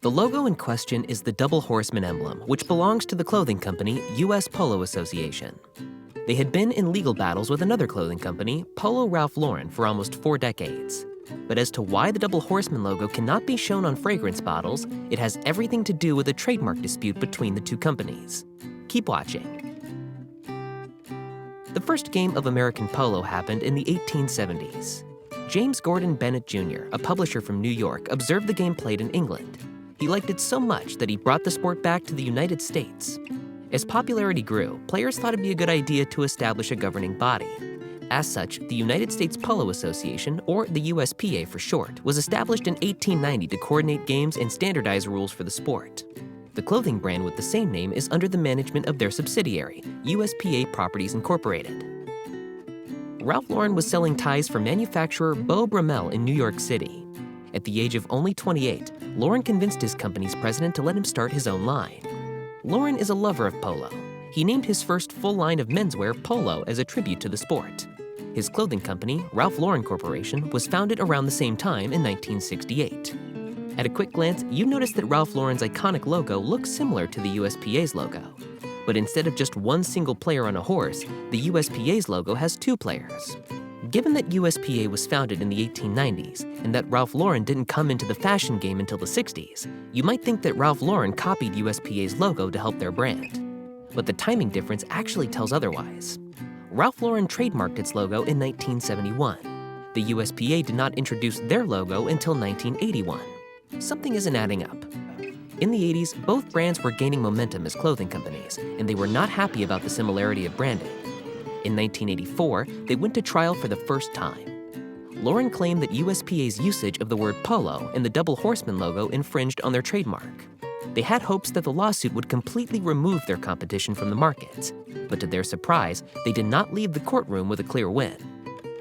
The logo in question is the double horseman emblem, which belongs to the clothing company US Polo Association. They had been in legal battles with another clothing company, Polo Ralph Lauren, for almost 4 decades. But as to why the double horseman logo cannot be shown on fragrance bottles, it has everything to do with a trademark dispute between the two companies. Keep watching. The first game of American polo happened in the 1870s. James Gordon Bennett Jr., a publisher from New York, observed the game played in England. He liked it so much that he brought the sport back to the United States. As popularity grew, players thought it'd be a good idea to establish a governing body. As such, the United States Polo Association, or the USPA for short, was established in 1890 to coordinate games and standardize rules for the sport. The clothing brand with the same name is under the management of their subsidiary, USPA Properties Incorporated. Ralph Lauren was selling ties for manufacturer Beau Brummel in New York City. At the age of only 28, Lauren convinced his company's president to let him start his own line. Lauren is a lover of polo. He named his first full line of menswear Polo as a tribute to the sport. His clothing company, Ralph Lauren Corporation, was founded around the same time in 1968. At a quick glance, you notice that Ralph Lauren's iconic logo looks similar to the USPA's logo. But instead of just one single player on a horse, the USPA's logo has 2 players. Given that USPA was founded in the 1890s and that Ralph Lauren didn't come into the fashion game until the 60s, you might think that Ralph Lauren copied USPA's logo to help their brand. But the timing difference actually tells otherwise. Ralph Lauren trademarked its logo in 1971. The USPA did not introduce their logo until 1981. Something isn't adding up. In the 80s, both brands were gaining momentum as clothing companies, and they were not happy about the similarity of branding. In 1984, they went to trial for the first time. Lauren claimed that USPA's usage of the word polo and the double horseman logo infringed on their trademark. They had hopes that the lawsuit would completely remove their competition from the market, but to their surprise, they did not leave the courtroom with a clear win.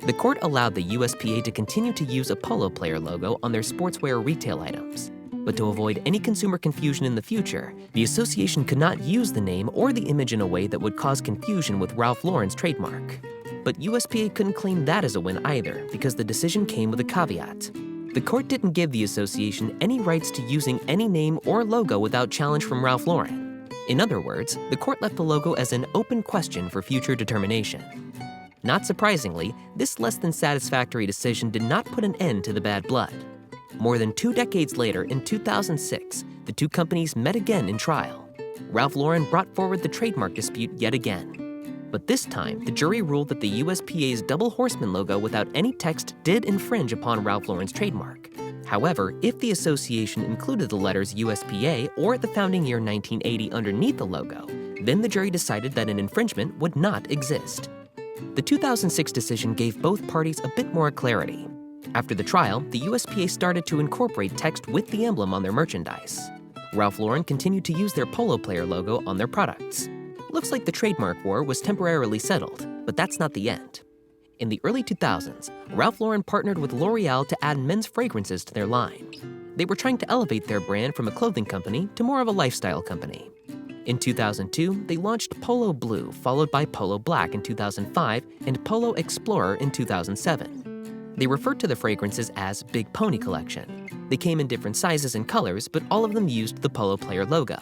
The court allowed the USPA to continue to use a polo player logo on their sportswear retail items. But to avoid any consumer confusion in the future, the association could not use the name or the image in a way that would cause confusion with Ralph Lauren's trademark. But USPA couldn't claim that as a win either, because the decision came with a caveat. The court didn't give the association any rights to using any name or logo without challenge from Ralph Lauren. In other words, the court left the logo as an open question for future determination. Not surprisingly, this less than satisfactory decision did not put an end to the bad blood. More than 2 decades later, in 2006, the two companies met again in trial. Ralph Lauren brought forward the trademark dispute yet again. But this time, the jury ruled that the USPA's double horseman logo without any text did infringe upon Ralph Lauren's trademark. However, if the association included the letters USPA or the founding year 1980 underneath the logo, then the jury decided that an infringement would not exist. The 2006 decision gave both parties a bit more clarity. After the trial, the USPA started to incorporate text with the emblem on their merchandise. Ralph Lauren continued to use their polo player logo on their products. Looks like the trademark war was temporarily settled, but that's not the end. In the early 2000s, Ralph Lauren partnered with L'Oreal to add men's fragrances to their line. They were trying to elevate their brand from a clothing company to more of a lifestyle company. In 2002, they launched Polo Blue, followed by Polo Black in 2005 and Polo Explorer in 2007. They referred to the fragrances as Big Pony Collection. They came in different sizes and colors, but all of them used the Polo Player logo.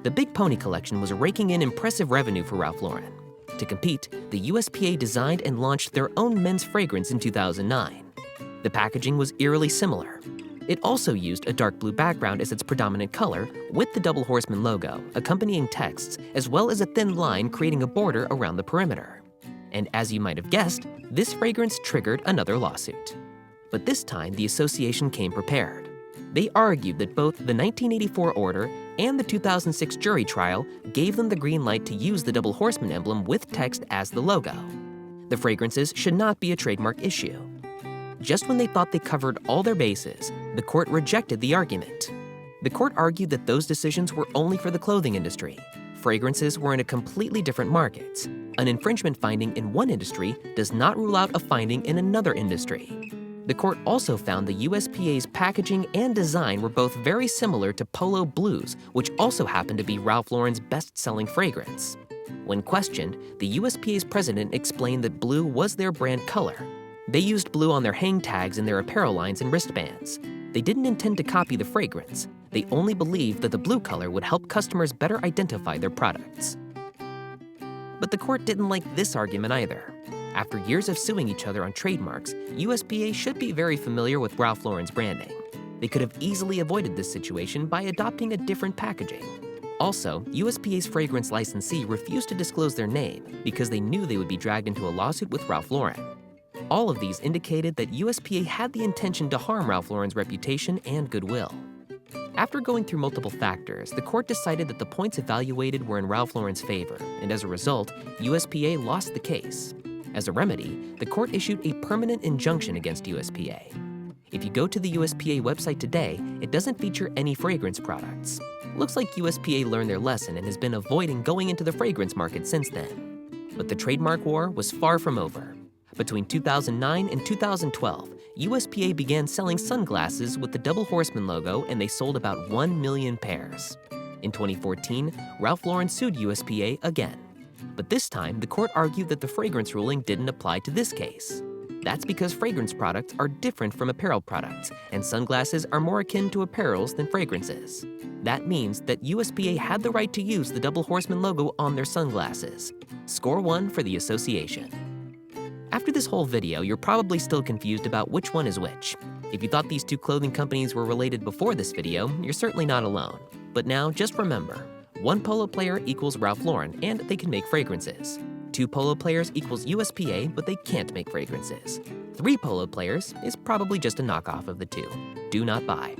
The Big Pony Collection was raking in impressive revenue for Ralph Lauren. To compete, the USPA designed and launched their own men's fragrance in 2009. The packaging was eerily similar. It also used a dark blue background as its predominant color, with the double horseman logo, accompanying texts, as well as a thin line creating a border around the perimeter. And as you might have guessed, this fragrance triggered another lawsuit. But this time, the association came prepared. They argued that both the 1984 order and the 2006 jury trial gave them the green light to use the double horseman emblem with text as the logo. The fragrances should not be a trademark issue. Just when they thought they covered all their bases, the court rejected the argument. The court argued that those decisions were only for the clothing industry. Fragrances were in a completely different market. An infringement finding in one industry does not rule out a finding in another industry. The court also found the USPA's packaging and design were both very similar to Polo Blues, which also happened to be Ralph Lauren's best-selling fragrance. When questioned, the USPA's president explained that blue was their brand color. They used blue on their hang tags in their apparel lines and wristbands. They didn't intend to copy the fragrance. They only believed that the blue color would help customers better identify their products. But the court didn't like this argument either. After years of suing each other on trademarks, USPA should be very familiar with Ralph Lauren's branding. They could have easily avoided this situation by adopting a different packaging. Also, USPA's fragrance licensee refused to disclose their name because they knew they would be dragged into a lawsuit with Ralph Lauren. All of these indicated that USPA had the intention to harm Ralph Lauren's reputation and goodwill. After going through multiple factors, the court decided that the points evaluated were in Ralph Lauren's favor, and as a result, USPA lost the case. As a remedy, the court issued a permanent injunction against USPA. If you go to the USPA website today, it doesn't feature any fragrance products. Looks like USPA learned their lesson and has been avoiding going into the fragrance market since then. But the trademark war was far from over. Between 2009 and 2012, USPA began selling sunglasses with the Double Horseman logo, and they sold about 1 million pairs. In 2014, Ralph Lauren sued USPA again. But this time, the court argued that the fragrance ruling didn't apply to this case. That's because fragrance products are different from apparel products, and sunglasses are more akin to apparels than fragrances. That means that USPA had the right to use the Double Horseman logo on their sunglasses. Score 1 for the association. After this whole video, you're probably still confused about which one is which. If you thought these two clothing companies were related before this video, you're certainly not alone. But now, just remember, 1 polo player equals Ralph Lauren, and they can make fragrances. 2 polo players equals USPA, but they can't make fragrances. 3 polo players is probably just a knockoff of the two. Do not buy.